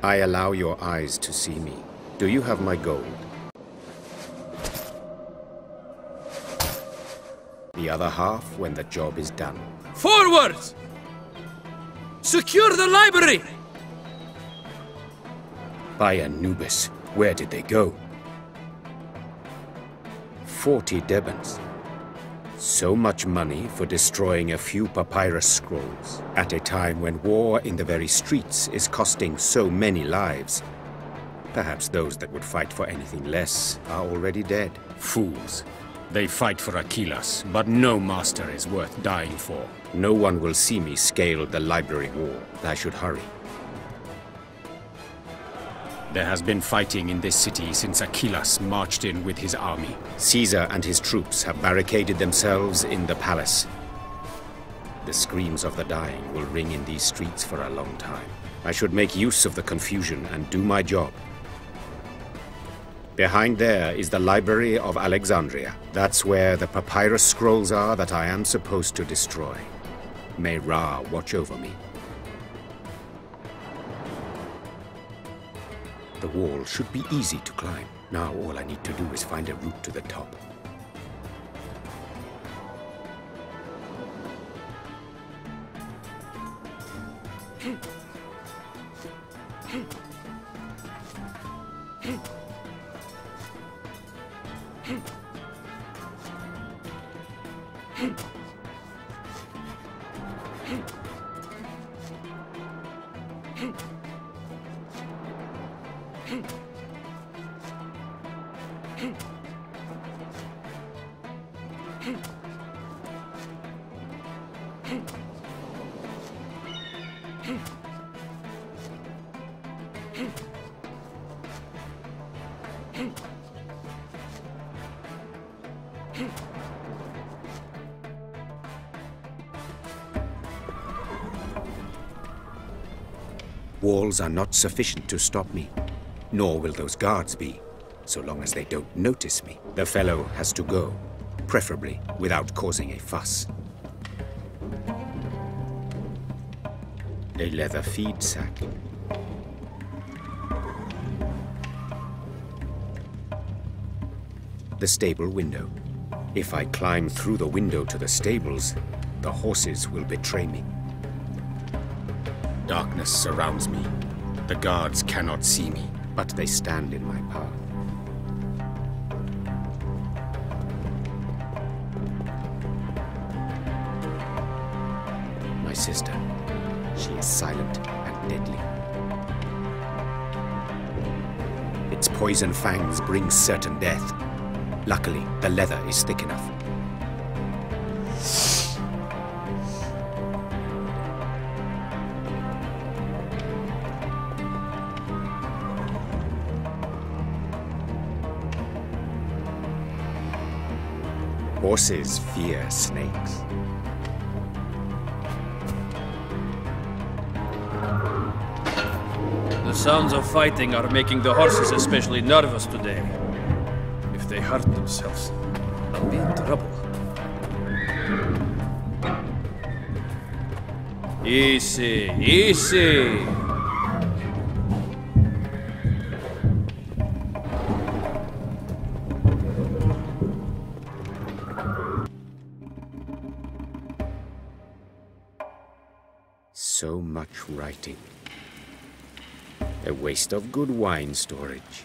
I allow your eyes to see me. Do you have my gold? The other half when the job is done. Forwards! Secure the library! By Anubis, where did they go? 40 Debans. So much money for destroying a few papyrus scrolls, at a time when war in the very streets is costing so many lives. Perhaps those that would fight for anything less are already dead. Fools. They fight for Achilles, but no master is worth dying for. No one will see me scale the library wall. I should hurry. There has been fighting in this city since Achilles marched in with his army. Caesar and his troops have barricaded themselves in the palace. The screams of the dying will ring in these streets for a long time. I should make use of the confusion and do my job. Behind there is the Library of Alexandria. That's where the papyrus scrolls are that I am supposed to destroy. May Ra watch over me. The wall should be easy to climb. Now all I need to do is find a route to the top. Walls are not sufficient to stop me, nor will those guards be, so long as they don't notice me. The fellow has to go, preferably without causing a fuss. A leather feed sack. The stable window. If I climb through the window to the stables, the horses will betray me. Darkness surrounds me. The guards cannot see me. But they stand in my path. My sister. She is silent and deadly. Its poison fangs bring certain death. Luckily, the leather is thick enough. Horses fear snakes. The sounds of fighting are making the horses especially nervous today. If they hurt themselves, I'll be in trouble. Easy, easy! So much writing. A waste of good wine storage.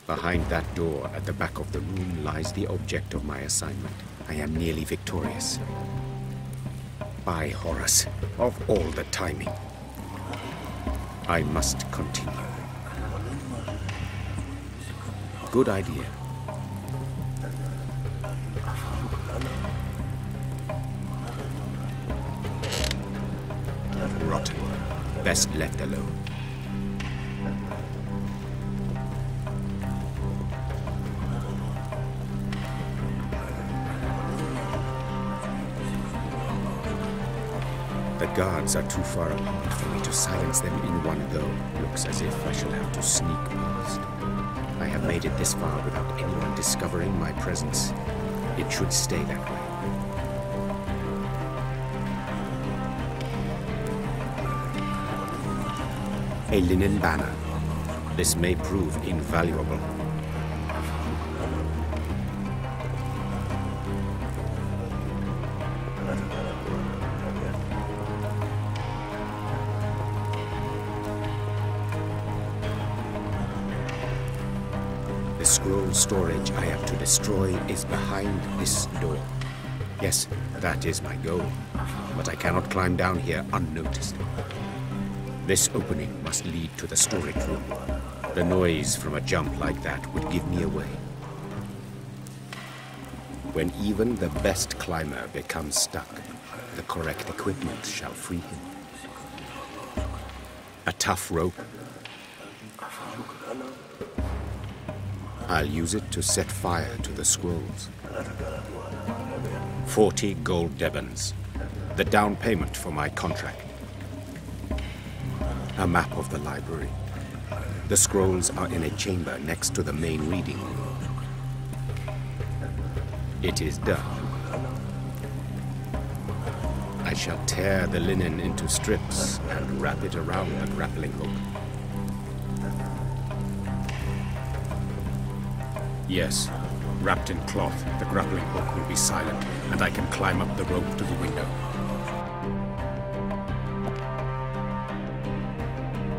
Behind that door at the back of the room lies the object of my assignment. I am nearly victorious. By Horus, of all the timing. I must continue. Good idea. Rotten. Best left alone. The guards are too far apart for me to silence them in one go. Looks as if I shall have to sneak past. I have made it this far without anyone discovering my presence. It should stay that way. A linen banner. This may prove invaluable. The scroll storage I have to destroy is behind this door. Yes, that is my goal, but I cannot climb down here unnoticed. This opening must lead to the storage room. The noise from a jump like that would give me away. When even the best climber becomes stuck, the correct equipment shall free him. A tough rope. I'll use it to set fire to the scrolls. 40 gold debens, the down payment for my contract. A map of the library. The scrolls are in a chamber next to the main reading room. It is done. I shall tear the linen into strips and wrap it around the grappling hook. Yes, wrapped in cloth, the grappling hook will be silent, and I can climb up the rope to the window.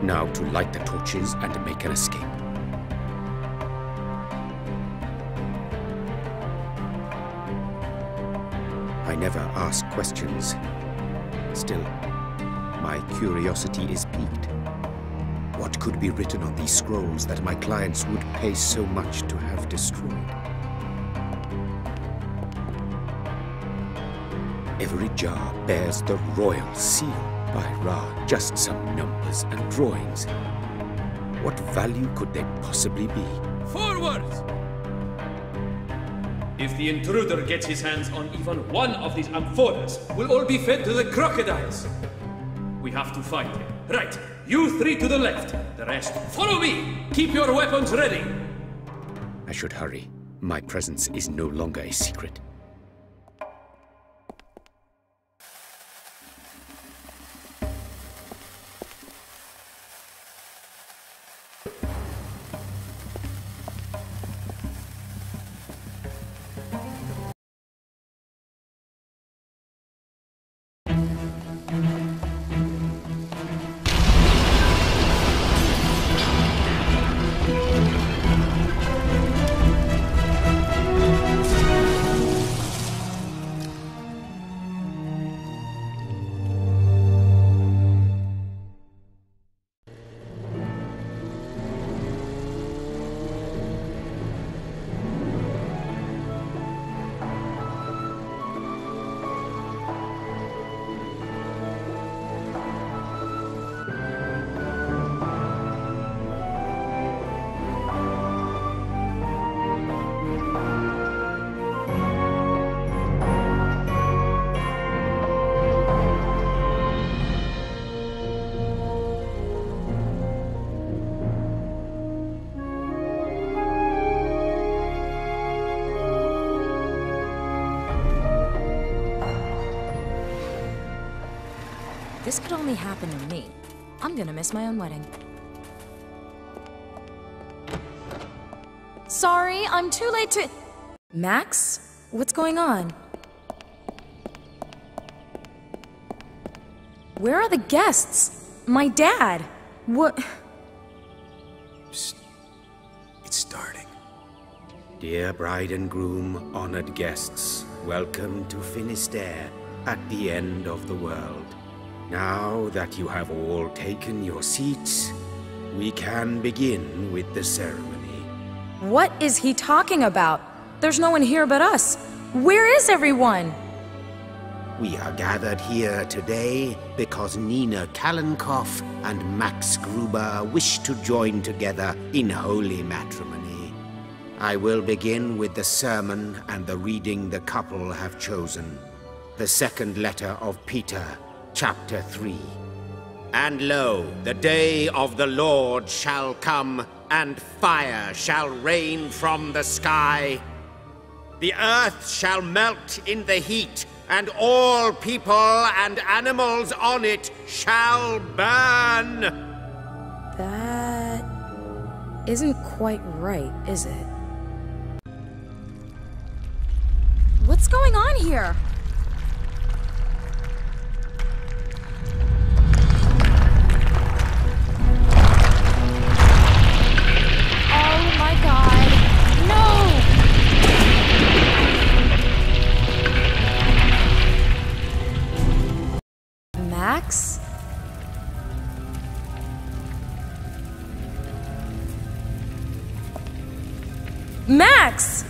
Now to light the torches and make an escape. I never ask questions. Still, my curiosity is piqued. What could be written on these scrolls that my clients would pay so much to have destroyed? Every jar bears the royal seal. By Ra, just some numbers and drawings. What value could they possibly be? Forward! If the intruder gets his hands on even one of these amphoras, we'll all be fed to the crocodiles. We have to fight him. Right, you three to the left. The rest, follow me! Keep your weapons ready! I should hurry. My presence is no longer a secret. This could only happen to me. I'm gonna miss my own wedding. Sorry, I'm too late to... Max? What's going on? Where are the guests? My dad? What... Psst. It's starting. Dear bride and groom, honored guests, welcome to Finisterre, at the end of the world. Now that you have all taken your seats, we can begin with the ceremony. What is he talking about? There's no one here but us. Where is everyone? We are gathered here today because Nina Kalenkoff and Max Gruber wish to join together in holy matrimony. I will begin with the sermon and the reading the couple have chosen. The second letter of Peter, Chapter 3. And lo, the day of the Lord shall come, and fire shall rain from the sky. The earth shall melt in the heat, and all people and animals on it shall burn. That isn't quite right, is it? What's going on here? Oh my god. No! Max? Max!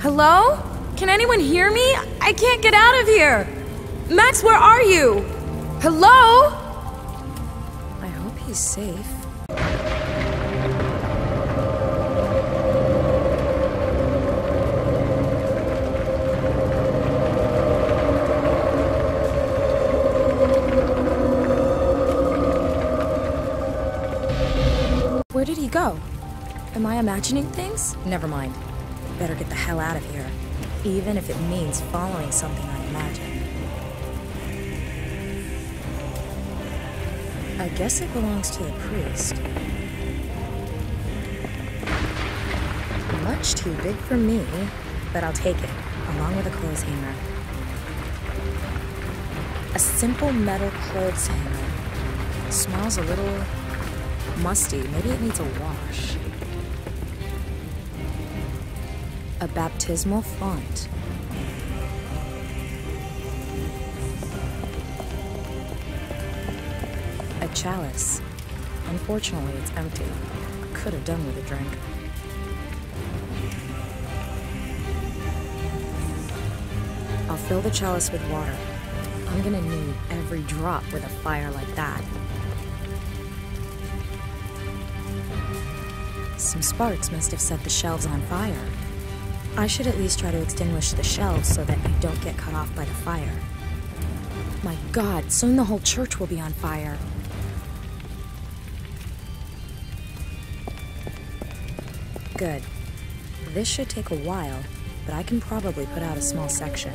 Hello? Can anyone hear me? I can't get out of here! Max, where are you? Hello? I hope he's safe. Where did he go? Am I imagining things? Never mind. Better get the hell out of here, even if it means following something I imagine. I guess it belongs to the priest. Much too big for me, but I'll take it, along with a clothes hanger. A simple metal clothes hanger. Smells a little musty. Maybe it needs a wash. A baptismal font. A chalice. Unfortunately, it's empty. Could have done with a drink. I'll fill the chalice with water. I'm gonna need every drop with a fire like that. Some sparks must have set the shelves on fire. I should at least try to extinguish the shelves so that I don't get cut off by the fire. My God, soon the whole church will be on fire. Good. This should take a while, but I can probably put out a small section.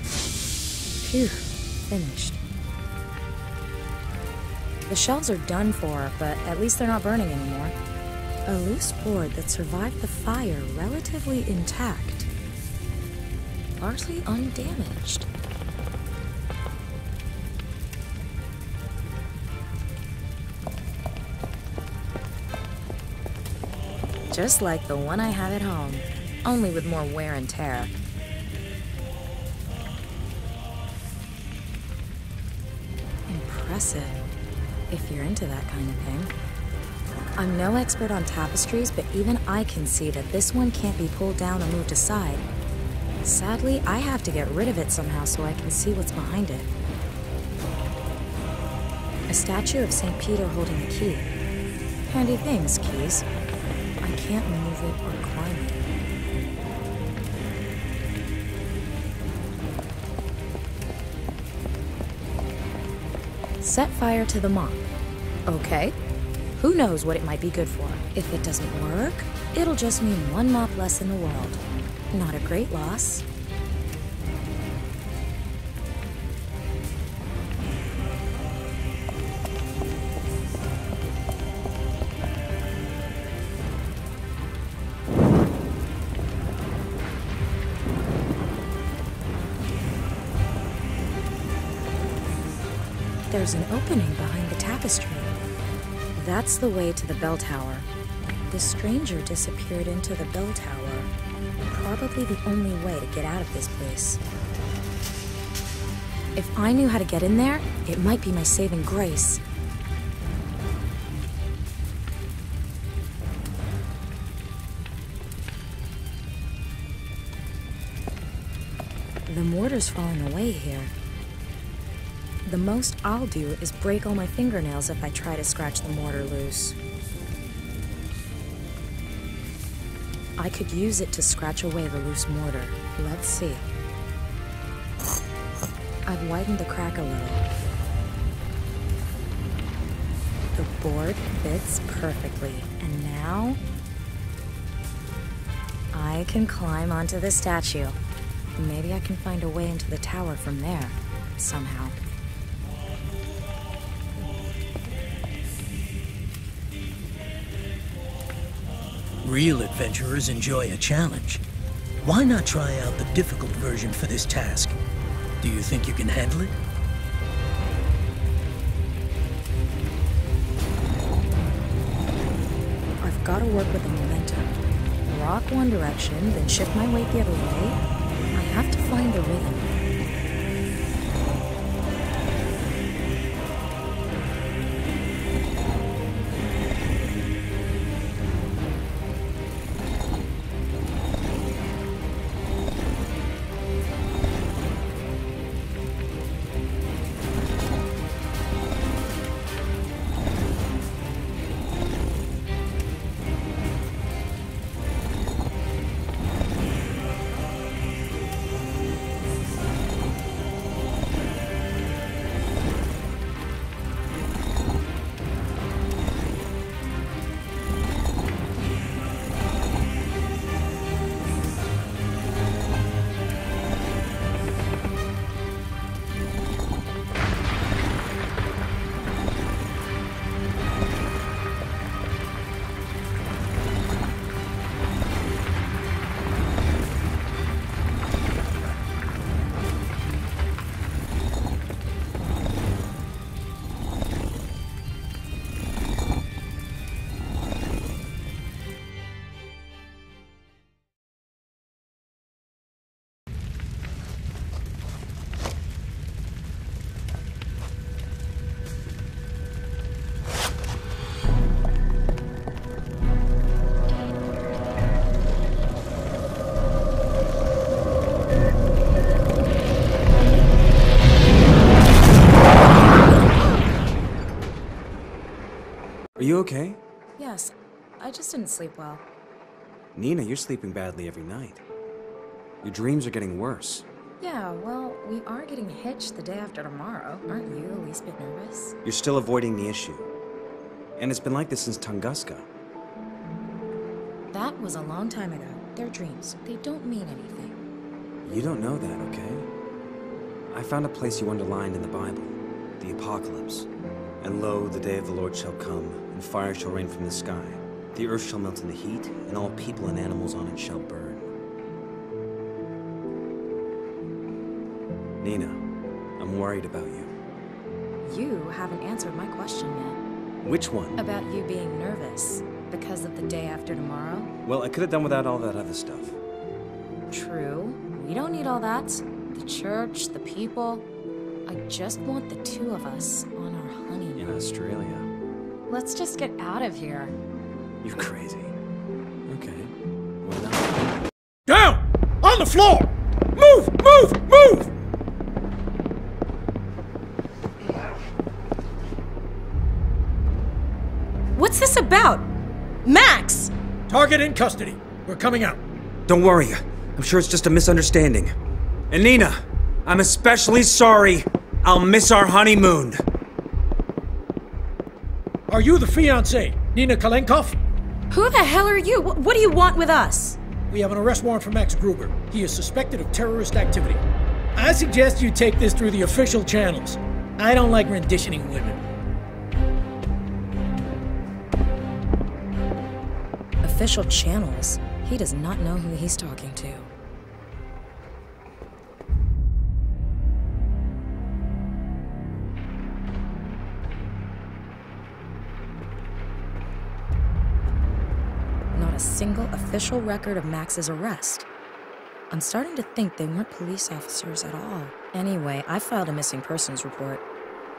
Phew, finished. The shelves are done for, but at least they're not burning anymore. A loose board that survived the fire relatively intact. Largely undamaged. Just like the one I have at home, only with more wear and tear. Impressive. If you're into that kind of thing. I'm no expert on tapestries, but even I can see that this one can't be pulled down or moved aside. Sadly, I have to get rid of it somehow so I can see what's behind it. A statue of St. Peter holding the key. Handy things, keys. I can't move it or climb it. Set fire to the mop. Okay. Who knows what it might be good for? If it doesn't work, it'll just mean one mop less in the world. Not a great loss. There's an opening behind the tapestry. That's the way to the bell tower. The stranger disappeared into the bell tower. Probably the only way to get out of this place. If I knew how to get in there, it might be my saving grace. The mortar's falling away here. The most I'll do is break all my fingernails if I try to scratch the mortar loose. I could use it to scratch away the loose mortar. Let's see. I've widened the crack a little. The board fits perfectly, and now I can climb onto the statue. Maybe I can find a way into the tower from there, somehow. Real adventurers enjoy a challenge. Why not try out the difficult version for this task? Do you think you can handle it? I've got to work with the momentum. Rock one direction, then shift my weight the other way. I have to find the rhythm. Are you okay? Yes, I just didn't sleep well. Nina, you're sleeping badly every night. Your dreams are getting worse. Yeah, well, we are getting hitched the day after tomorrow. Aren't you the least bit nervous? You're still avoiding the issue. And it's been like this since Tunguska. That was a long time ago. They're dreams. They don't mean anything. You don't know that, okay? I found a place you underlined in the Bible. The apocalypse. And lo, the day of the Lord shall come, and fire shall rain from the sky. The earth shall melt in the heat, and all people and animals on it shall burn. Nina, I'm worried about you. You haven't answered my question yet. Which one? About you being nervous because of the day after tomorrow. Well, I could have done without all that other stuff. True. We don't need all that. The church, the people. I just want the two of us on our honeymoon. In Australia. Let's just get out of here. You're crazy. Okay. Why not? Down! On the floor! Move! Move! Move! What's this about? Max! Target in custody. We're coming out. Don't worry. I'm sure it's just a misunderstanding. And Nina, I'm especially sorry. I'll miss our honeymoon. Are you the fiancée, Nina Kalenkov? Who the hell are you? What do you want with us? We have an arrest warrant for Max Gruber. He is suspected of terrorist activity. I suggest you take this through the official channels. I don't like renditioning women. Official channels? He does not know who he's talking to. Not a single official record of Max's arrest. I'm starting to think they weren't police officers at all. Anyway, I filed a missing persons report.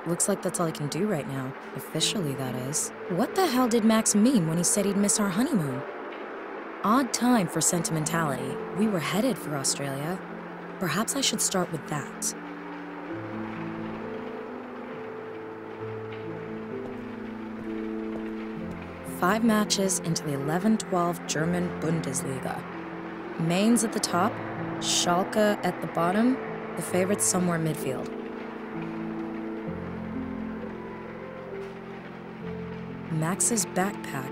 Looks like that's all I can do right now. Officially, that is. What the hell did Max mean when he said he'd miss our honeymoon? Odd time for sentimentality. We were headed for Australia. Perhaps I should start with that. Five matches into the 11-12 German Bundesliga. Mainz at the top, Schalke at the bottom, the favorites somewhere midfield. Max's backpack.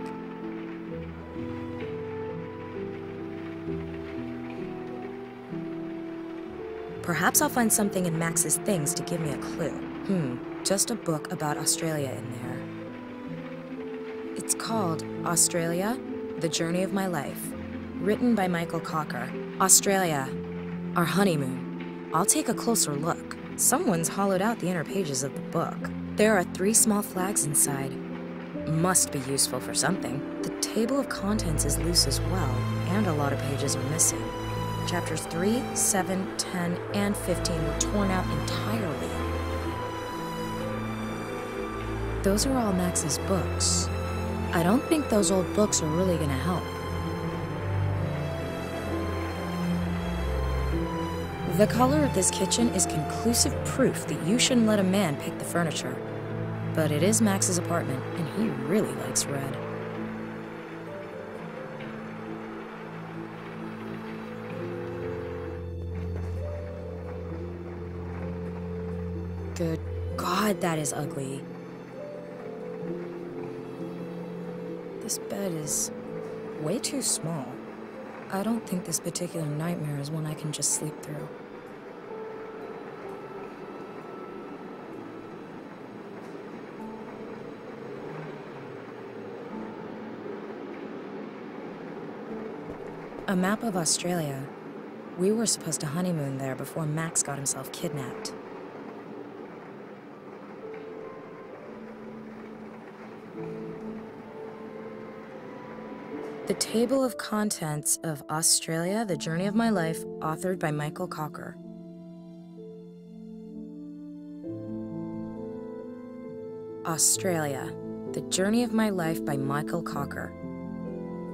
Perhaps I'll find something in Max's things to give me a clue. Just a book about Australia in there. It's called Australia, The Journey of My Life. Written by Michael Cocker. Australia, our honeymoon. I'll take a closer look. Someone's hollowed out the inner pages of the book. There are 3 small flags inside. Must be useful for something. The table of contents is loose as well, and a lot of pages are missing. Chapters 3, 7, 10, and 15 were torn out entirely. Those are all Max's books. I don't think those old books are really gonna help. The color of this kitchen is conclusive proof that you shouldn't let a man pick the furniture. But it is Max's apartment, and he really likes red. Good God, that is ugly. This bed is way too small. I don't think this particular nightmare is one I can just sleep through. A map of Australia. We were supposed to honeymoon there before Max got himself kidnapped. The Table of Contents of Australia, The Journey of My Life, authored by Michael Cocker. Australia, The Journey of My Life by Michael Cocker.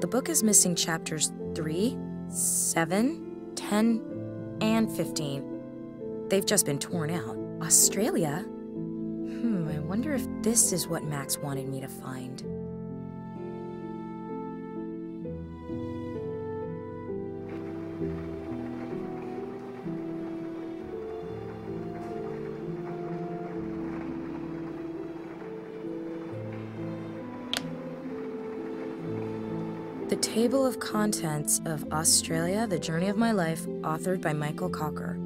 The book is missing chapters 3, 7, 10, and 15. They've just been torn out. Australia? I wonder if this is what Max wanted me to find. The Table of Contents of Australia, The Journey of My Life, authored by Michael Cocker.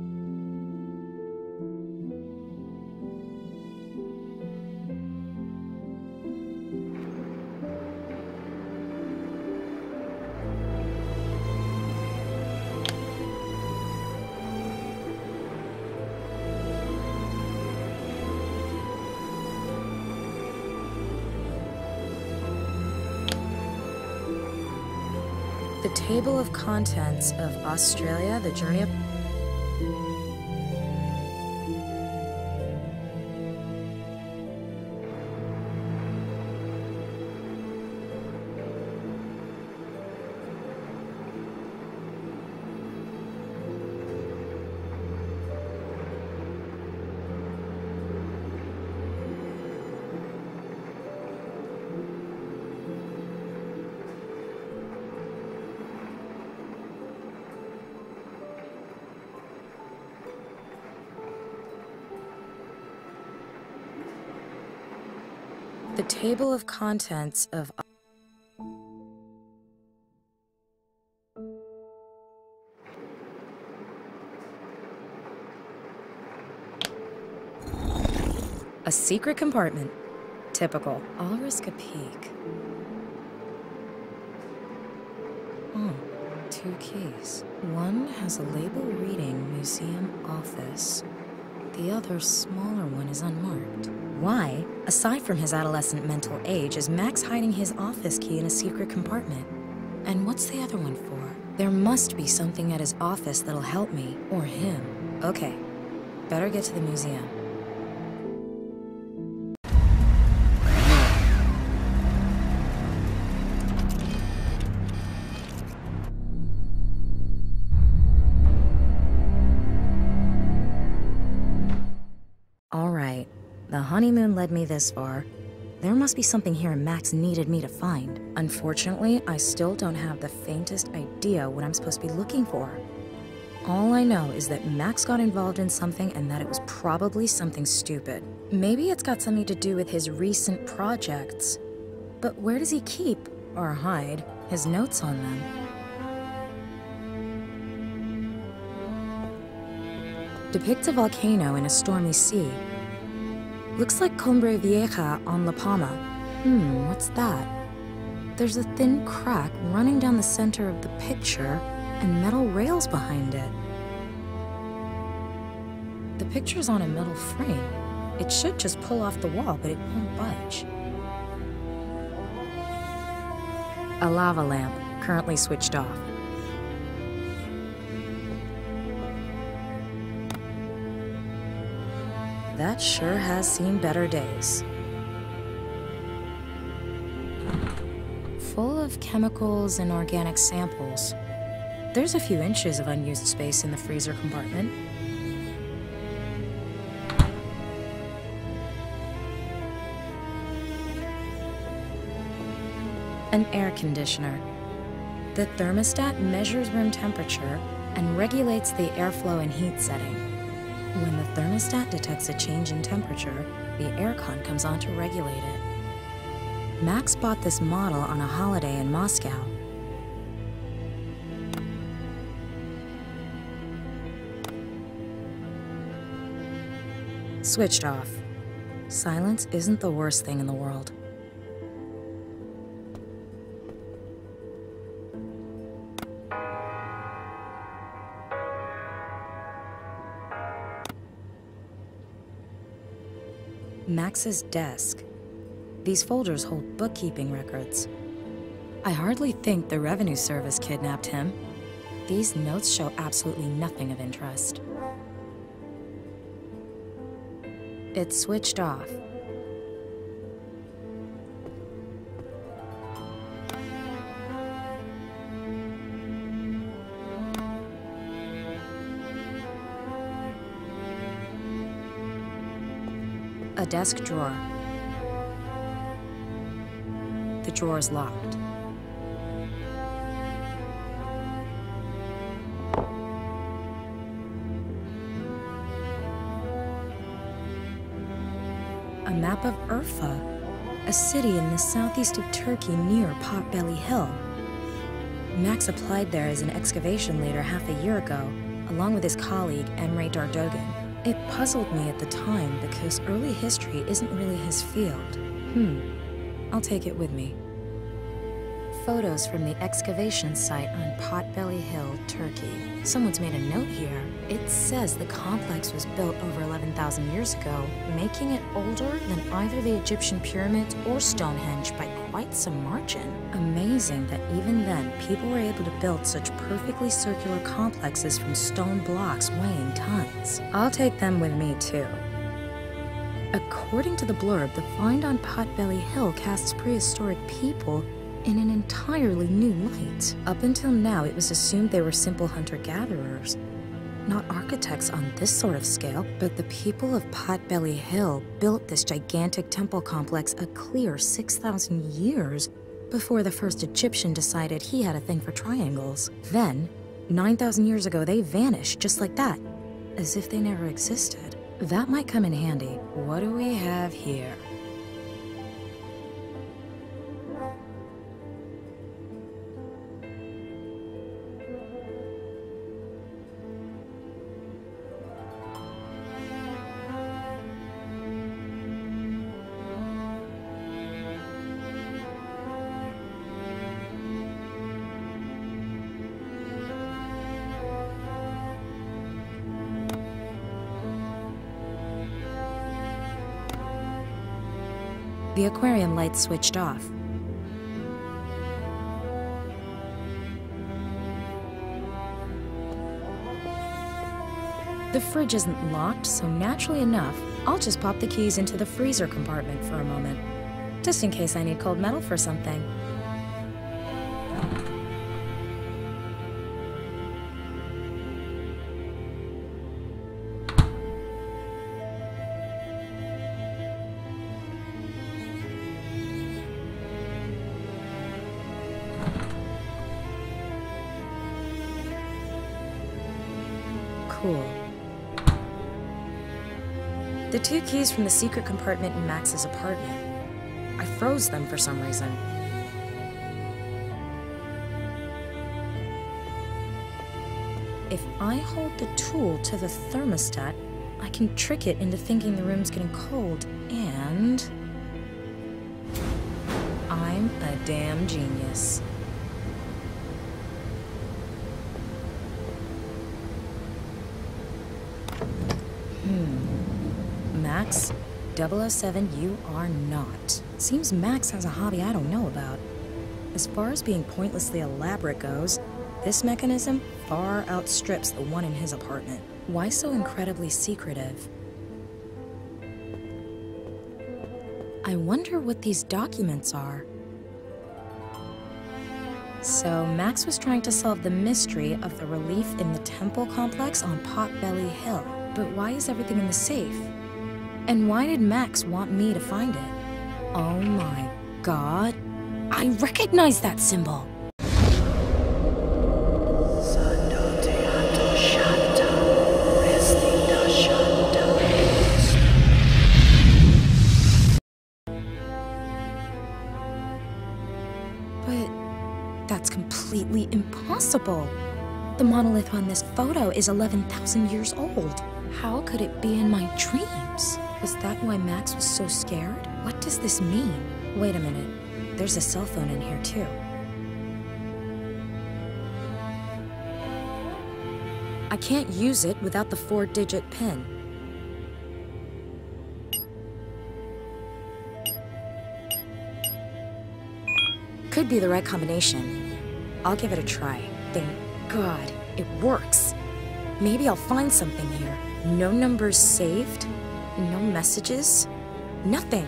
The Table of Contents of Australia, The Journey of... The Table of Contents of... A secret compartment. Typical. I'll risk a peek. Oh, 2 keys. One has a label reading Museum Office. The other, smaller one is unmarked. Why, aside from his adolescent mental age, is Max hiding his office key in a secret compartment? And what's the other one for? There must be something at his office that'll help me, or him. Okay, better get to the museum. The honeymoon led me this far. There must be something here Max needed me to find. Unfortunately, I still don't have the faintest idea what I'm supposed to be looking for. All I know is that Max got involved in something and that it was probably something stupid. Maybe it's got something to do with his recent projects. But where does he keep, or hide, his notes on them? Depicts a volcano in a stormy sea. Looks like Cumbre Vieja on La Palma. What's that? There's a thin crack running down the center of the picture and metal rails behind it. The picture's on a metal frame. It should just pull off the wall, but it won't budge. A lava lamp, currently switched off. That sure has seen better days. Full of chemicals and organic samples. There's a few inches of unused space in the freezer compartment. An air conditioner. The thermostat measures room temperature and regulates the airflow and heat setting. When the thermostat detects a change in temperature, the aircon comes on to regulate it. Max bought this model on a holiday in Moscow. Switched off. Silence isn't the worst thing in the world. Max's desk. These folders hold bookkeeping records. I hardly think the revenue service kidnapped him. These notes show absolutely nothing of interest. It's switched off. A desk drawer. The drawer's locked. A map of Urfa, a city in the southeast of Turkey near Potbelly Hill. Max applied there as an excavation leader half a year ago, along with his colleague Emre Dardogan. It puzzled me at the time because early history isn't really his field. I'll take it with me. Photos from the excavation site on Potbelly Hill, Turkey. Someone's made a note here. It says the complex was built over 11,000 years ago, making it older than either the Egyptian pyramids or Stonehenge by quite some margin. Amazing that even then, people were able to build such perfectly circular complexes from stone blocks weighing tons. I'll take them with me too. According to the blurb, the find on Potbelly Hill casts prehistoric people in an entirely new light. Up until now, it was assumed they were simple hunter-gatherers, not architects on this sort of scale. But the people of Potbelly Hill built this gigantic temple complex a clear 6,000 years before the first Egyptian decided he had a thing for triangles. Then, 9,000 years ago, they vanished just like that, as if they never existed. That might come in handy. What do we have here? The aquarium lights switched off. The fridge isn't locked, so naturally enough, I'll just pop the keys into the freezer compartment for a moment, just in case I need cold metal for something. Cool. The 2 keys from the secret compartment in Max's apartment. I froze them for some reason. If I hold the tool to the thermostat, I can trick it into thinking the room's getting cold, and... I'm a damn genius. Max, 007, you are not. Seems Max has a hobby I don't know about. As far as being pointlessly elaborate goes, this mechanism far outstrips the one in his apartment. Why so incredibly secretive? I wonder what these documents are. So, Max was trying to solve the mystery of the relief in the temple complex on Potbelly Hill. But why is everything in the safe? And why did Max want me to find it? Oh my god. I recognize that symbol! That's completely impossible. The monolith on this photo is 11,000 years old. How could it be in my dreams? Was that why Max was so scared? What does this mean? Wait a minute. There's a cell phone in here too. I can't use it without the 4-digit PIN. Could be the right combination. I'll give it a try. Thank God, it works. Maybe I'll find something here. No numbers saved? No messages? Nothing.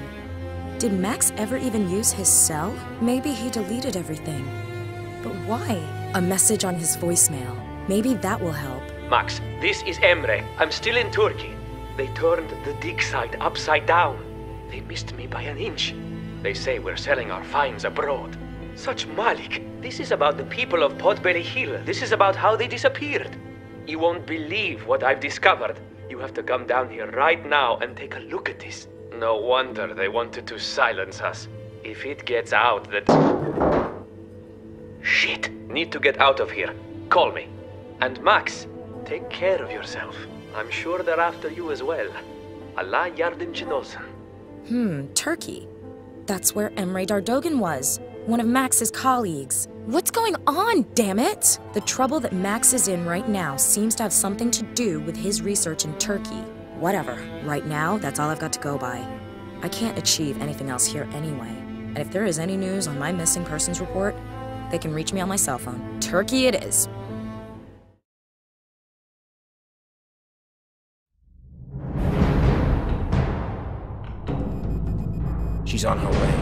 Did Max ever even use his cell? Maybe he deleted everything. But why? A message on his voicemail. Maybe that will help. Max, this is Emre. I'm still in Turkey. They turned the dig site upside down. They missed me by an inch. They say we're selling our finds abroad. Such Malik. This is about the people of Potbelly Hill. This is about how they disappeared. You won't believe what I've discovered. You have to come down here right now and take a look at this. No wonder they wanted to silence us. If it gets out that... Shit! Need to get out of here. Call me. And Max, take care of yourself. I'm sure they're after you as well. Allah yardımcın olsun. Turkey. That's where Emre Dardogan was. One of Max's colleagues. What's going on, damn it? The trouble that Max is in right now seems to have something to do with his research in Turkey. Whatever. Right now, that's all I've got to go by. I can't achieve anything else here anyway. And if there is any news on my missing persons report, they can reach me on my cell phone. Turkey it is. She's on her way.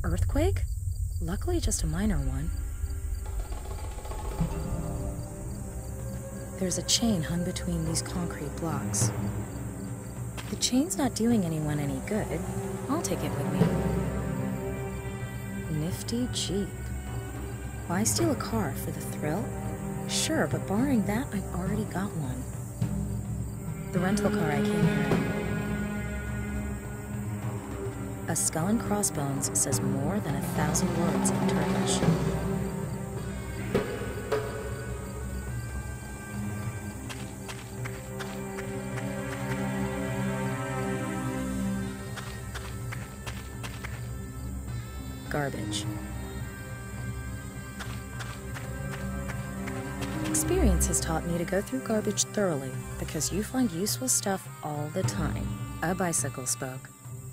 Earthquake? Luckily just a minor one. There's a chain hung between these concrete blocks. The chain's not doing anyone any good. I'll take it with me. Nifty Jeep. Why steal a car for the thrill? Sure, but barring that, I've already got one. The rental car I came here in. A skull and crossbones says more than 1,000 words in Turkish. Garbage. Experience has taught me to go through garbage thoroughly, because you find useful stuff all the time. A bicycle spoke.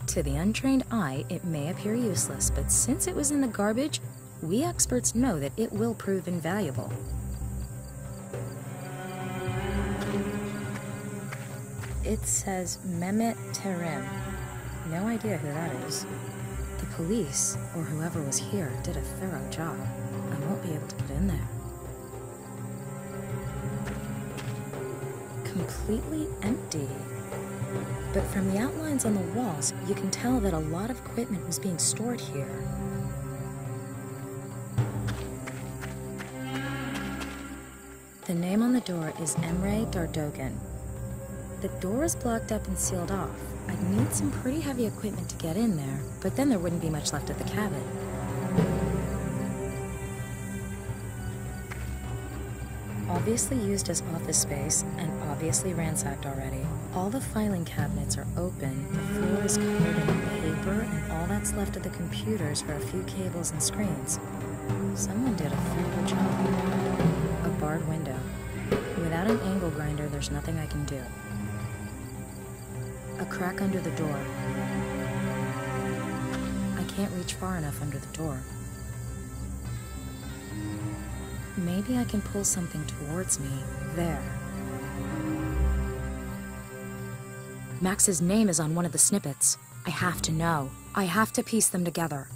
To the untrained eye, it may appear useless, but since it was in the garbage, we experts know that it will prove invaluable. It says Mehmet Terem. No idea who that is. The police, or whoever was here, did a thorough job. I won't be able to get in there. Completely empty. But from the outlines on the walls, you can tell that a lot of equipment was being stored here. The name on the door is Emre Dardogan. The door is blocked up and sealed off. I'd need some pretty heavy equipment to get in there, but then there wouldn't be much left of the cabin. Obviously used as office space, and obviously ransacked already. All the filing cabinets are open, the floor is covered in paper, and all that's left of the computers are a few cables and screens. Someone did a thorough job. A barred window. Without an angle grinder, there's nothing I can do. A crack under the door. I can't reach far enough under the door. Maybe I can pull something towards me. There. Max's name is on one of the snippets. I have to know. I have to piece them together.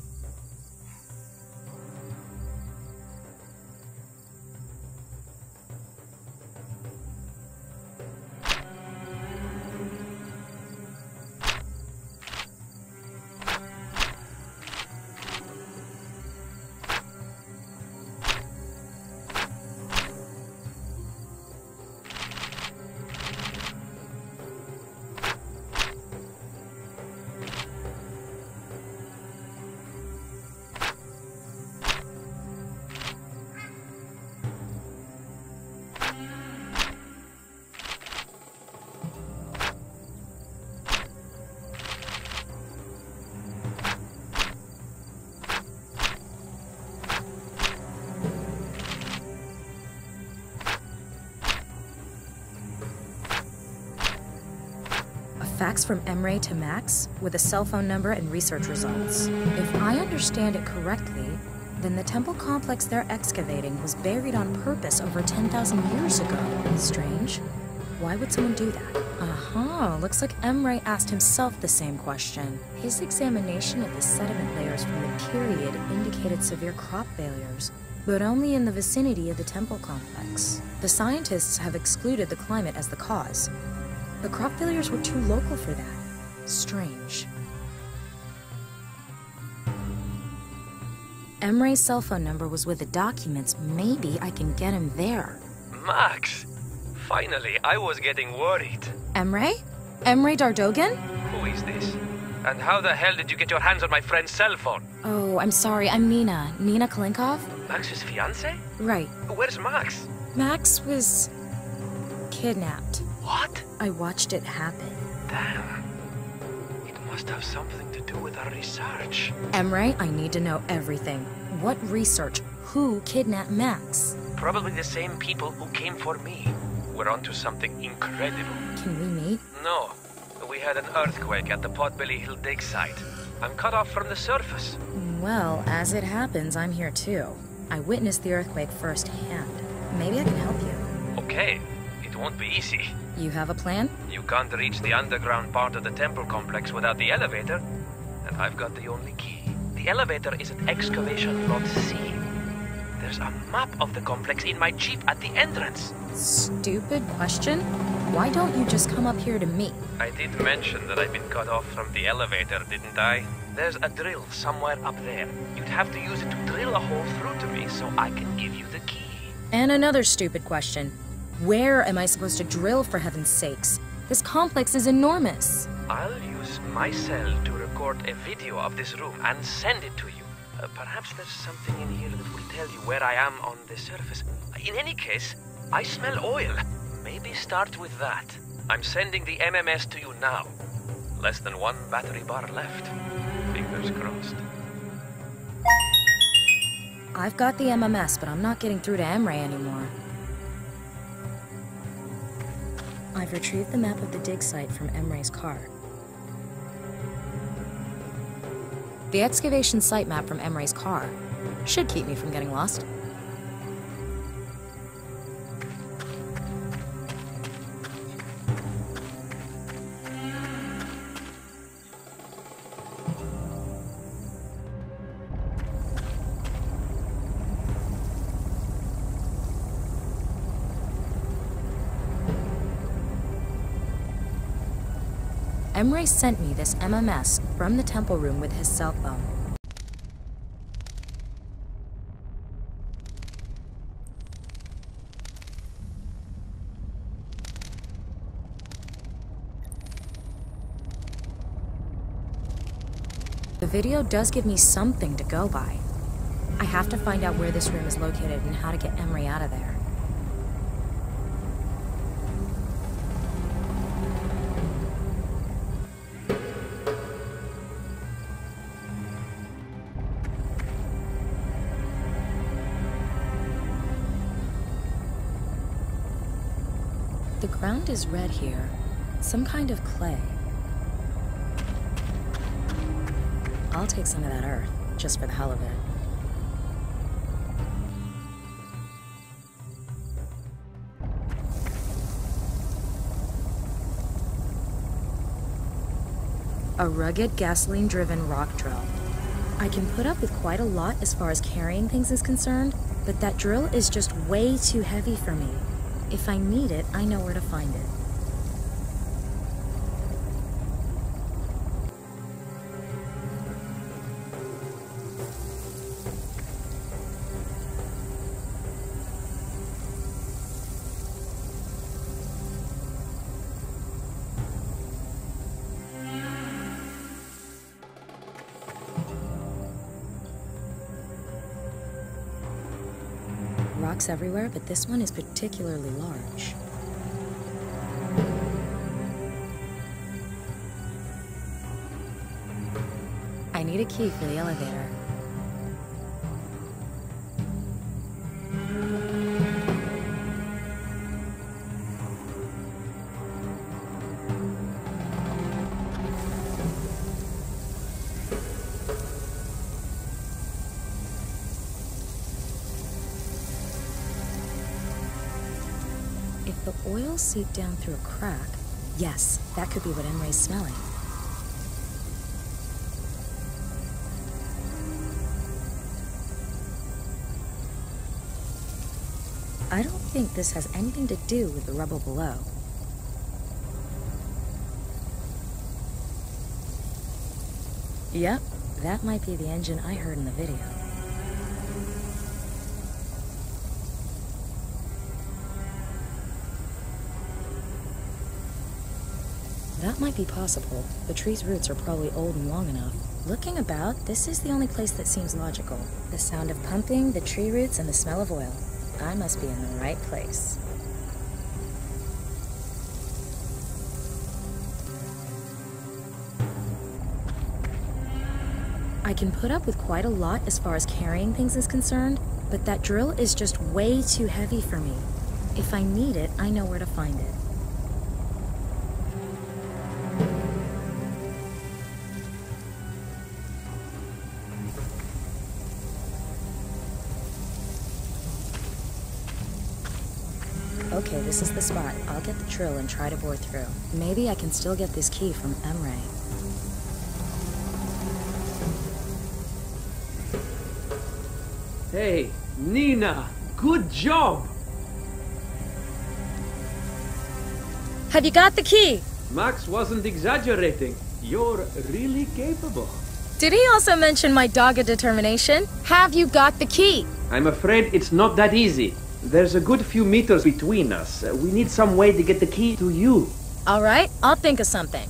Fax from Emre to Max with a cell phone number and research results. If I understand it correctly, then the temple complex they're excavating was buried on purpose over 10,000 years ago. Strange. Why would someone do that? Looks like Emre asked himself the same question. His examination of the sediment layers from the period indicated severe crop failures, but only in the vicinity of the temple complex. The scientists have excluded the climate as the cause. The crop failures were too local for that. Strange. Emre's cell phone number was with the documents. Maybe I can get him there. Max! Finally, I was getting worried. Emre? Emre Dardogan? Who is this? And how the hell did you get your hands on my friend's cell phone? Oh, I'm sorry. I'm Nina. Nina Kalinkov? Max's fiancé? Right. Where's Max? Max was kidnapped. What? I watched it happen. Damn. It must have something to do with our research. Emre, I need to know everything. What research? Who kidnapped Max? Probably the same people who came for me. We're onto something incredible. Can we meet? No. We had an earthquake at the Potbelly Hill dig site. I'm cut off from the surface. Well, as it happens, I'm here too. I witnessed the earthquake firsthand. Maybe I can help you. Okay. It won't be easy. You have a plan? You can't reach the underground part of the temple complex without the elevator, and I've got the only key. The elevator is at excavation lot C. There's a map of the complex in my jeep at the entrance. Stupid question? Why don't you just come up here to me? I did mention that I've been cut off from the elevator, didn't I? There's a drill somewhere up there. You'd have to use it to drill a hole through to me so I can give you the key. And another stupid question. Where am I supposed to drill, for heaven's sakes? This complex is enormous. I'll use my cell to record a video of this room and send it to you. Perhaps there's something in here that will tell you where I am on the surface. In any case, I smell oil. Maybe start with that. I'm sending the MMS to you now. Less than one battery bar left. Fingers crossed. I've got the MMS, but I'm not getting through to Emre anymore. I've retrieved the map of the dig site from Emre's car. The excavation site map from Emre's car should keep me from getting lost. Emre sent me this MMS from the temple room with his cell phone. The video does give me something to go by. I have to find out where this room is located and how to get Emre out of there. The ground is red here, some kind of clay. I'll take some of that earth, just for the hell of it. A rugged, gasoline-driven rock drill. I can put up with quite a lot as far as carrying things is concerned, but that drill is just way too heavy for me. If I need it, I know where to find it. Rocks everywhere, but this one is particularly large. I need a key for the elevator. If the oil seeped down through a crack, yes, that could be what Emre's smelling. I don't think this has anything to do with the rubble below. Yep, that might be the engine I heard in the video. That might be possible. The tree's roots are probably old and long enough. Looking about, this is the only place that seems logical. The sound of pumping, the tree roots, and the smell of oil. I must be in the right place. I can put up with quite a lot as far as carrying things is concerned, but that drill is just way too heavy for me. If I need it, I know where to find it. Okay, this is the spot. I'll get the drill and try to bore through. Maybe I can still get this key from Emre. Hey, Nina! Good job! Have you got the key? Max wasn't exaggerating. You're really capable. Did he also mention my dogged determination? Have you got the key? I'm afraid it's not that easy. There's a good few meters between us. We need some way to get the key to you. All right, I'll think of something.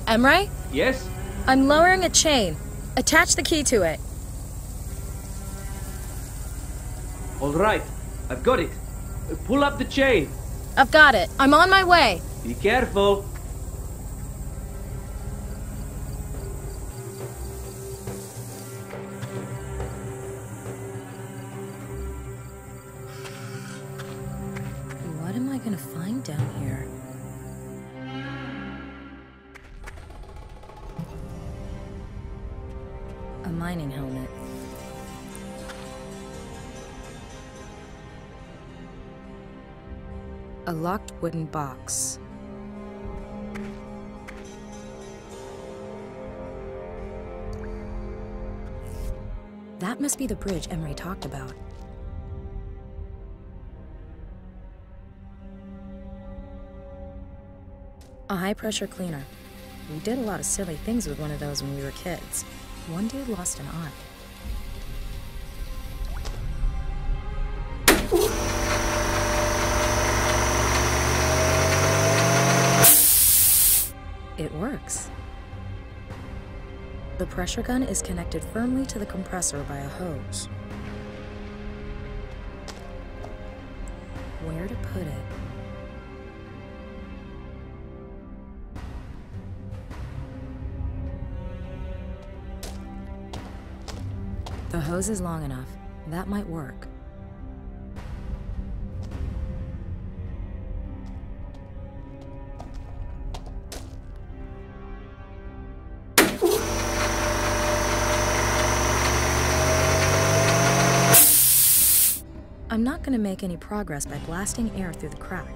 Emre? Yes? I'm lowering a chain. Attach the key to it. All right, I've got it. Pull up the chain. I've got it. I'm on my way. Be careful. What am I gonna find down here? A mining helmet. A locked wooden box. That must be the bridge Emre talked about. A high-pressure cleaner. We did a lot of silly things with one of those when we were kids. One dude lost an eye. It works. The pressure gun is connected firmly to the compressor by a hose. Where to put it? The hose is long enough. That might work. I'm not going to make any progress by blasting air through the crack.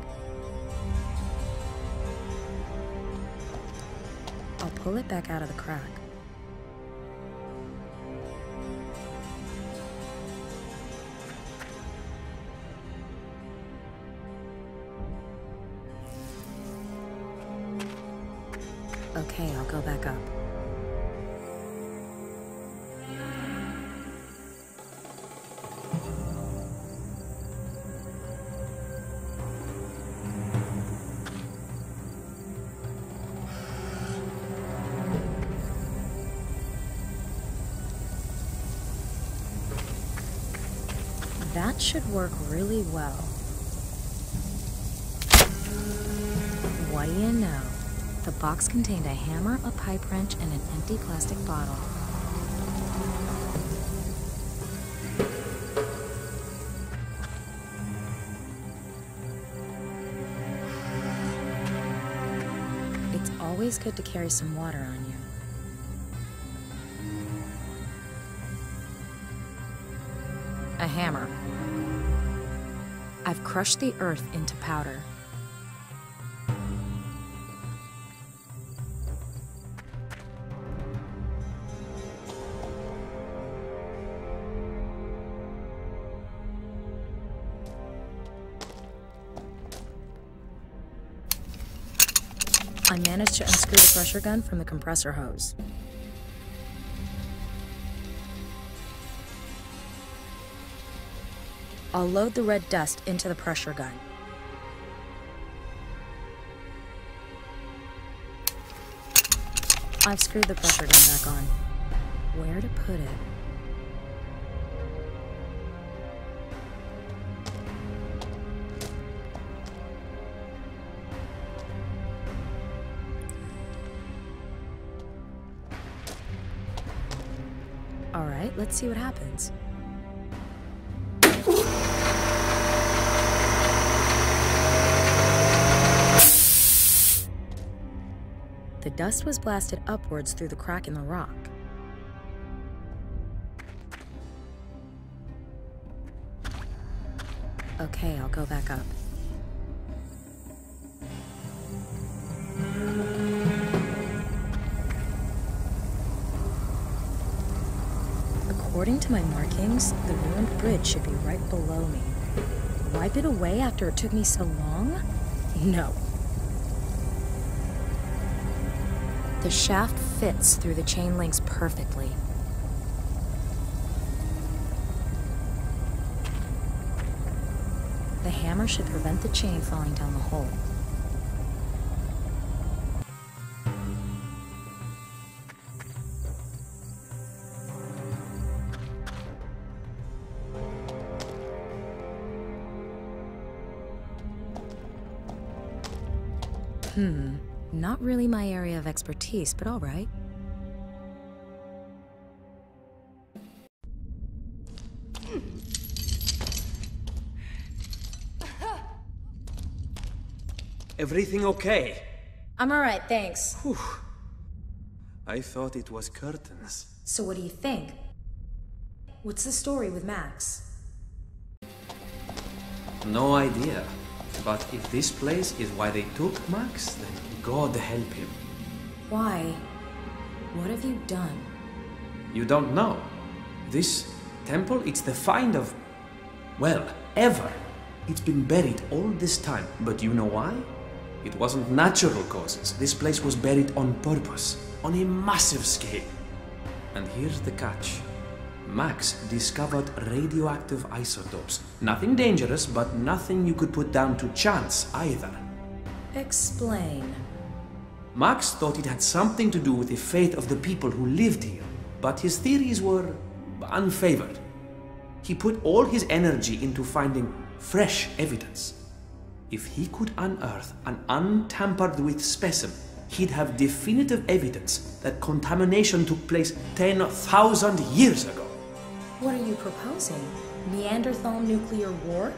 I'll pull it back out of the crack. Okay, I'll go back up. That should work really well. What do you know? The box contained a hammer, a pipe wrench, and an empty plastic bottle. It's always good to carry some water on you. A hammer. I've crushed the earth into powder. I managed to unscrew the pressure gun from the compressor hose. I'll load the red dust into the pressure gun. I've screwed the pressure gun back on. Where to put it? All right, let's see what happens. The dust was blasted upwards through the crack in the rock. Okay, I'll go back up. According to my markings, the ruined bridge should be right below me. Wipe it away after it took me so long? No. The shaft fits through the chain links perfectly. The hammer should prevent the chain falling down the hole. Not really my area of expertise, but all right. Everything okay? I'm all right, thanks. Whew. I thought it was curtains. So what do you think? What's the story with Max? No idea. But if this place is why they took Max, then God help him. Why? What have you done? You don't know. This temple, it's the find of, well, ever. It's been buried all this time. But you know why? It wasn't natural causes. This place was buried on purpose, on a massive scale. And here's the catch. Max discovered radioactive isotopes. Nothing dangerous, but nothing you could put down to chance either. Explain. Max thought it had something to do with the fate of the people who lived here, but his theories were unfavored. He put all his energy into finding fresh evidence. If he could unearth an untampered-with specimen, he'd have definitive evidence that contamination took place 10,000 years ago. What are you proposing? Neanderthal nuclear war?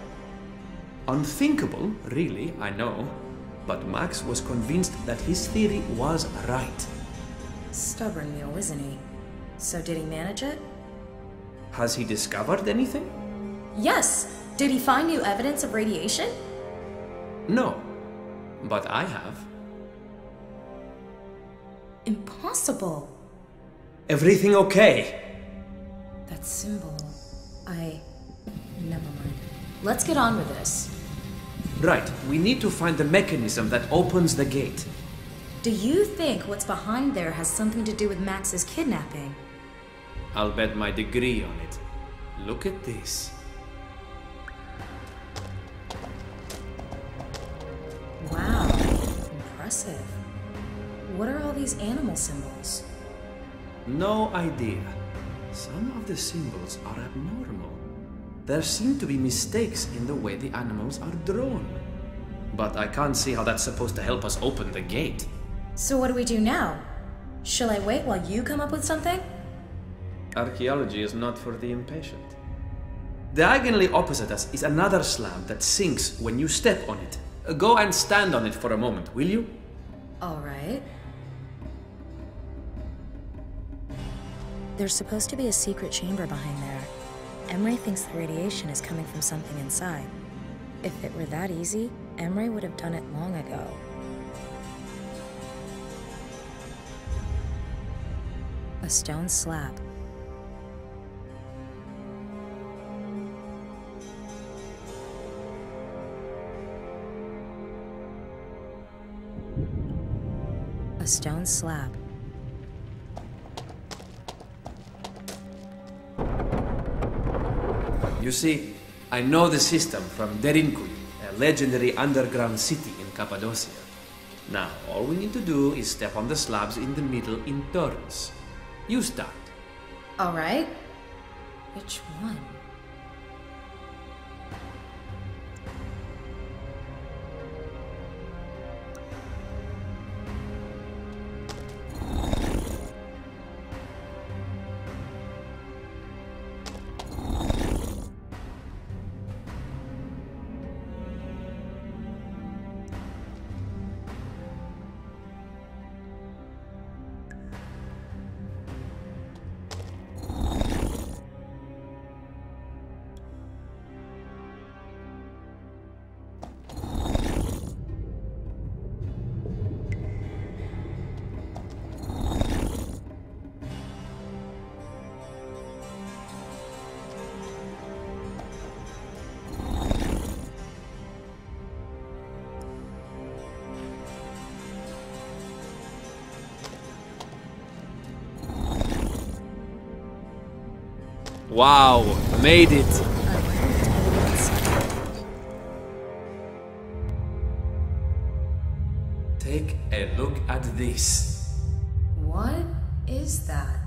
Unthinkable, really, I know. But Max was convinced that his theory was right. Stubborn mule, isn't he? So did he manage it? Has he discovered anything? Yes! Did he find new evidence of radiation? No, but I have. Impossible! Everything okay? That symbol... Never mind. Let's get on with this. Right, we need to find the mechanism that opens the gate. Do you think what's behind there has something to do with Max's kidnapping? I'll bet my degree on it. Look at this. Wow, impressive. What are all these animal symbols? No idea. Some of the symbols are abnormal. There seem to be mistakes in the way the animals are drawn. But I can't see how that's supposed to help us open the gate. So what do we do now? Shall I wait while you come up with something? Archaeology is not for the impatient. Diagonally opposite us is another slab that sinks when you step on it. Go and stand on it for a moment, will you? All right. There's supposed to be a secret chamber behind there. Emre thinks the radiation is coming from something inside. If it were that easy, Emre would have done it long ago. A stone slab. A stone slab. You see, I know the system from Derinkul, a legendary underground city in Cappadocia. Now, all we need to do is step on the slabs in the middle in turns. You start. All right. Which one? Wow, made it! Take a look at this. What is that?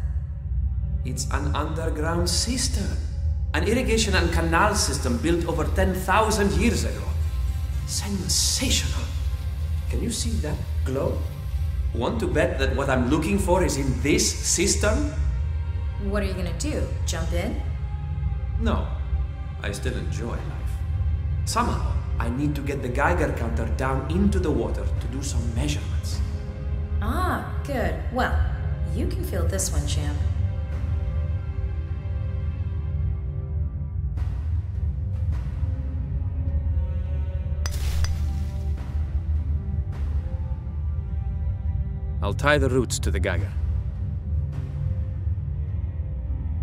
It's an underground cistern. An irrigation and canal system built over 10,000 years ago. Sensational. Can you see that glow? Want to bet that what I'm looking for is in this cistern? What are you gonna do? Jump in? No. I still enjoy life. Somehow, I need to get the Geiger counter down into the water to do some measurements. Ah, good. Well, you can feel this one, champ. I'll tie the roots to the Geiger.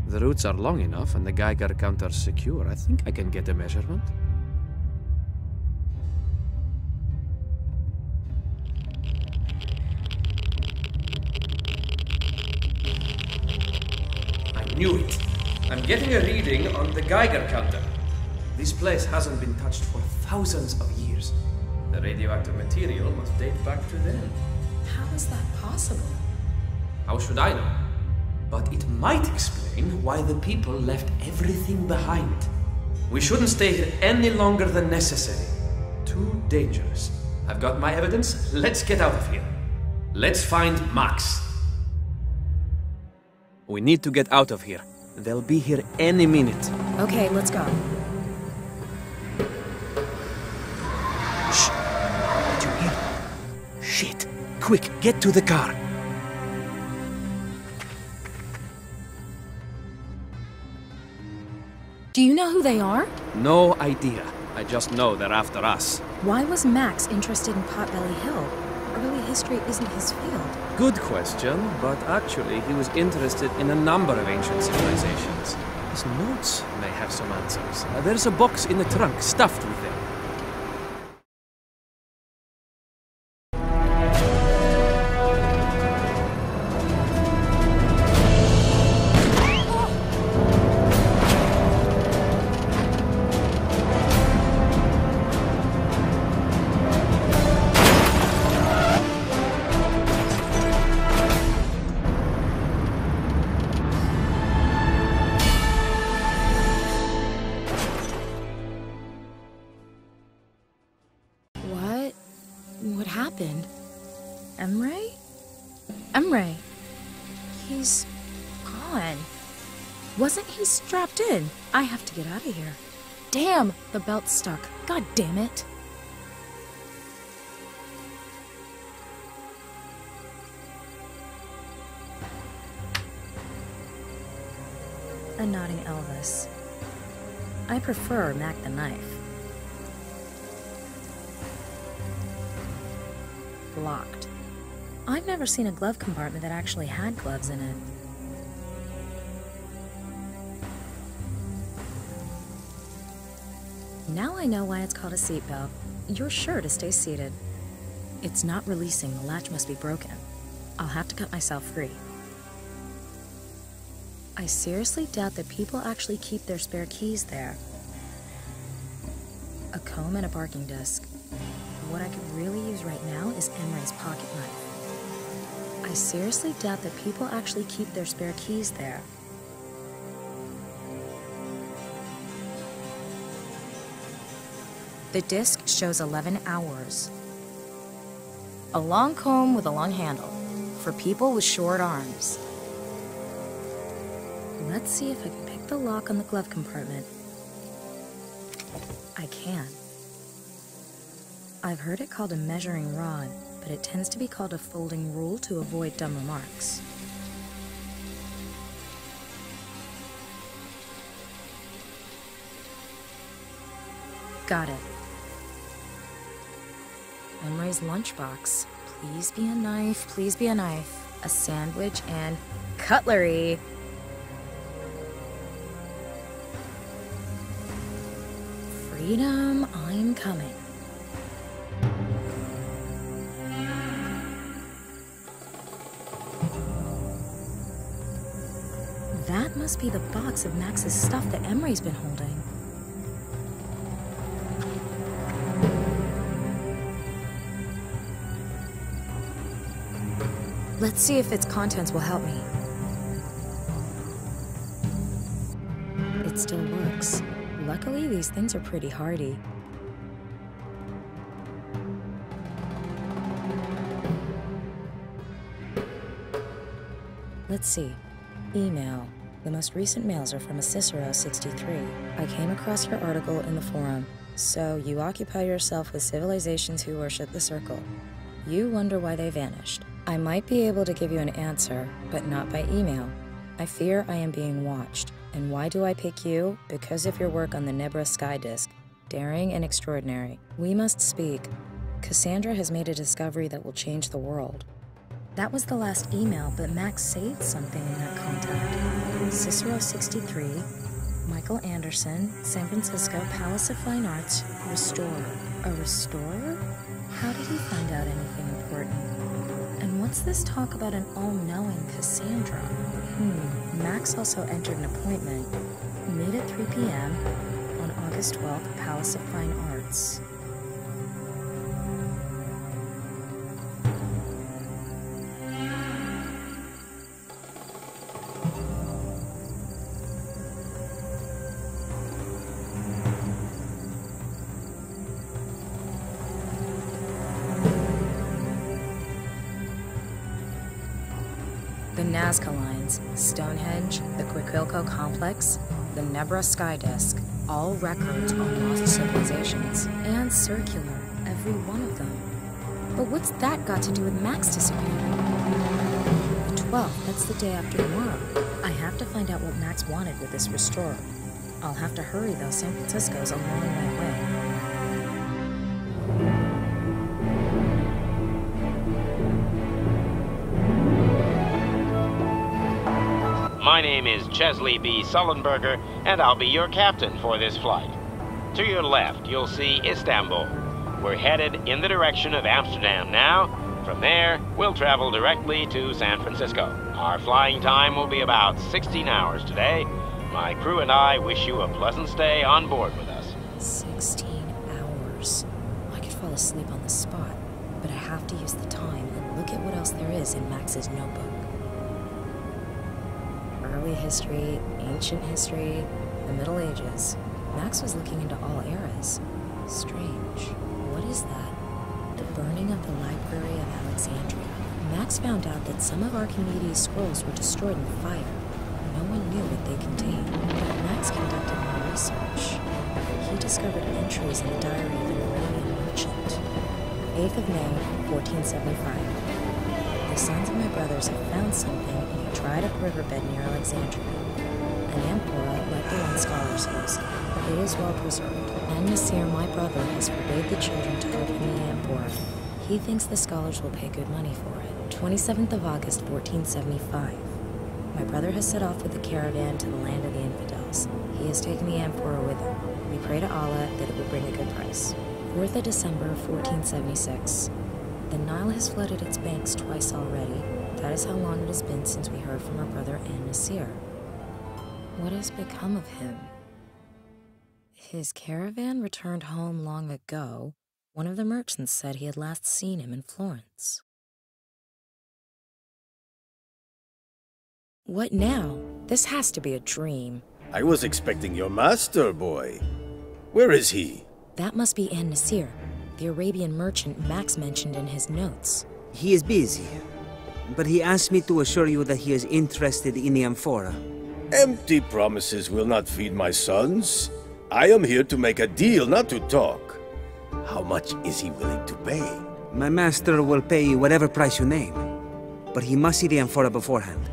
The roots are long enough and the Geiger counter secure. I think I can get a measurement. Knew it. I'm getting a reading on the Geiger counter. This place hasn't been touched for thousands of years. The radioactive material must date back to then. How is that possible? How should I know? But it might explain why the people left everything behind. We shouldn't stay here any longer than necessary. Too dangerous. I've got my evidence. Let's get out of here. Let's find Max. We need to get out of here. They'll be here any minute. Okay, let's go. Shh! Did you hear? Shit! Quick, get to the car! Do you know who they are? No idea. I just know they're after us. Why was Max interested in Potbelly Hill? Early history isn't his field. Good question, but actually he was interested in a number of ancient civilizations. His notes may have some answers. There's a box in the trunk stuffed with them. What happened? Emre? He's gone. Wasn't he strapped in? I have to get out of here. Damn, the belt's stuck. God damn it. A nodding Elvis. I prefer Mac the Knife. Locked. I've never seen a glove compartment that actually had gloves in it. Now I know why it's called a seatbelt. You're sure to stay seated. It's not releasing, the latch must be broken. I'll have to cut myself free. I seriously doubt that people actually keep their spare keys there. A comb and a barking disc. What I could really use right now is Emre's pocket knife. I seriously doubt that people actually keep their spare keys there. The disc shows 11 hours. A long comb with a long handle, for people with short arms. Let's see if I can pick the lock on the glove compartment. I can. I've heard it called a measuring rod, but it tends to be called a folding rule to avoid dumb remarks. Got it. Emre's lunchbox. Please be a knife, please be a knife. A sandwich and cutlery. Freedom, I'm coming. That must be the box of Max's stuff that Emre's been holding. Let's see if its contents will help me. It still works. Luckily, these things are pretty hardy. Let's see. Email. The most recent mails are from a Cicero 63. I came across your article in the forum. So, you occupy yourself with civilizations who worship the circle. You wonder why they vanished. I might be able to give you an answer, but not by email. I fear I am being watched. And why do I pick you? Because of your work on the Nebra Sky Disk. Daring and extraordinary. We must speak. Cassandra has made a discovery that will change the world. That was the last email, but Max saved something in that contact. Cicero 63, Michael Anderson, San Francisco, Palace of Fine Arts, Restorer. A restorer? How did he find out anything important? And what What's this talk about an all-knowing Cassandra? Max also entered an appointment. Meet at 3 p.m. on August 12th, Palace of Fine Arts. The Nazca Lines, Stonehenge, the Quiquilco Complex, the Nebra Sky Disk, all records on lost civilizations. And circular, every one of them. But what's that got to do with Max disappearing? The 12th, that's the day after tomorrow. I have to find out what Max wanted with this restorer. I'll have to hurry though, San Francisco's a long way away. My name is Chesley B. Sullenberger, and I'll be your captain for this flight. To your left, you'll see Istanbul. We're headed in the direction of Amsterdam now. From there, we'll travel directly to San Francisco. Our flying time will be about 16 hours today. My crew and I wish you a pleasant stay on board with us. 16 hours. I could fall asleep on the spot, but I have to use the time and look at what else there is in Max's notebook. Early history, ancient history, the Middle Ages. Max was looking into all eras. Strange. What is that? The burning of the Library of Alexandria. Max found out that some of Archimedes' scrolls were destroyed in fire. No one knew what they contained. But Max conducted more research. He discovered entries in the diary of an Arabian merchant. 8th of May, 1475. The sons of my brothers have found something in a dried-up riverbed near Alexandria. An amphora like the one scholars use. It is well preserved. And Nasir, my brother, has forbade the children to open the amphora. He thinks the scholars will pay good money for it. 27th of August, 1475. My brother has set off with the caravan to the land of the infidels. He has taken the amphora with him. We pray to Allah that it will bring a good price. 4th of December, 1476. The Nile has flooded its banks twice already. That is how long it has been since we heard from our brother and Nasir. What has become of him? His caravan returned home long ago. One of the merchants said he had last seen him in Florence. What now? This has to be a dream. I was expecting your master, boy. Where is he? That must be Nasir, the Arabian merchant Max mentioned in his notes. He is busy, but he asked me to assure you that he is interested in the amphora. Empty promises will not feed my sons. I am here to make a deal, not to talk. How much is he willing to pay? My master will pay whatever price you name, but he must see the amphora beforehand.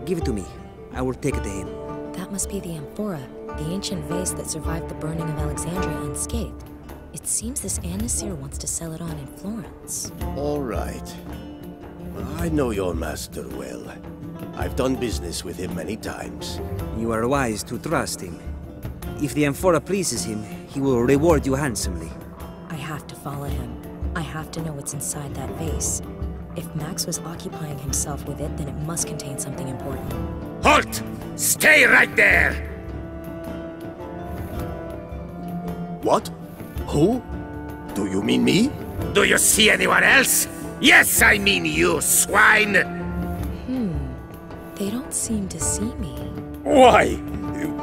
Give it to me. I will take it to him. That must be the amphora, the ancient vase that survived the burning of Alexandria unscathed. It seems this Nasir wants to sell it on in Florence. All right. I know your master well. I've done business with him many times. You are wise to trust him. If the amphora pleases him, he will reward you handsomely. I have to follow him. I have to know what's inside that vase. If Max was occupying himself with it, then it must contain something important. Halt! Stay right there! What? Who? Do you mean me? Do you see anyone else? Yes, I mean you, swine! They don't seem to see me. Why?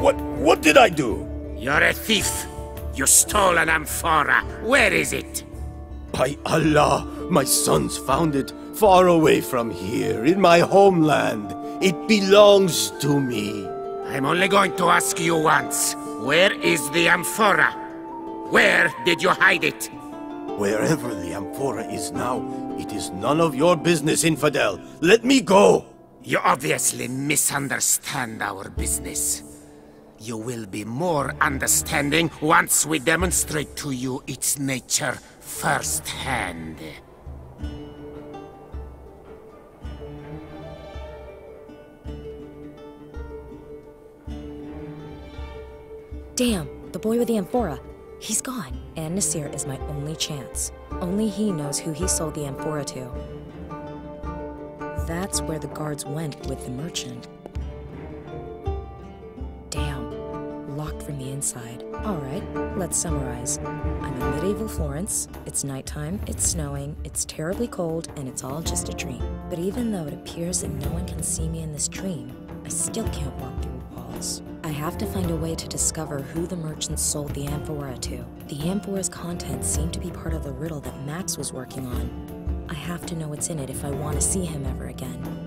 What did I do? You're a thief. You stole an amphora. Where is it? By Allah, my sons found it far away from here, in my homeland. It belongs to me. I'm only going to ask you once. Where is the amphora? Where did you hide it? Wherever the amphora is now, it is none of your business, infidel. Let me go! You obviously misunderstand our business. You will be more understanding once we demonstrate to you its nature firsthand. Damn, the boy with the amphora. He's gone, and Nasir is my only chance. Only he knows who he sold the amphora to. that's where the guards went with the merchant. Damn, locked from the inside. Alright, let's summarize. I'm in medieval Florence, it's nighttime, it's snowing, it's terribly cold, and it's all just a dream. But even though it appears that no one can see me in this dream, I still can't walk through walls. I have to find a way to discover who the merchant sold the amphora to. The amphora's contents seem to be part of the riddle that Max was working on. I have to know what's in it if I want to see him ever again.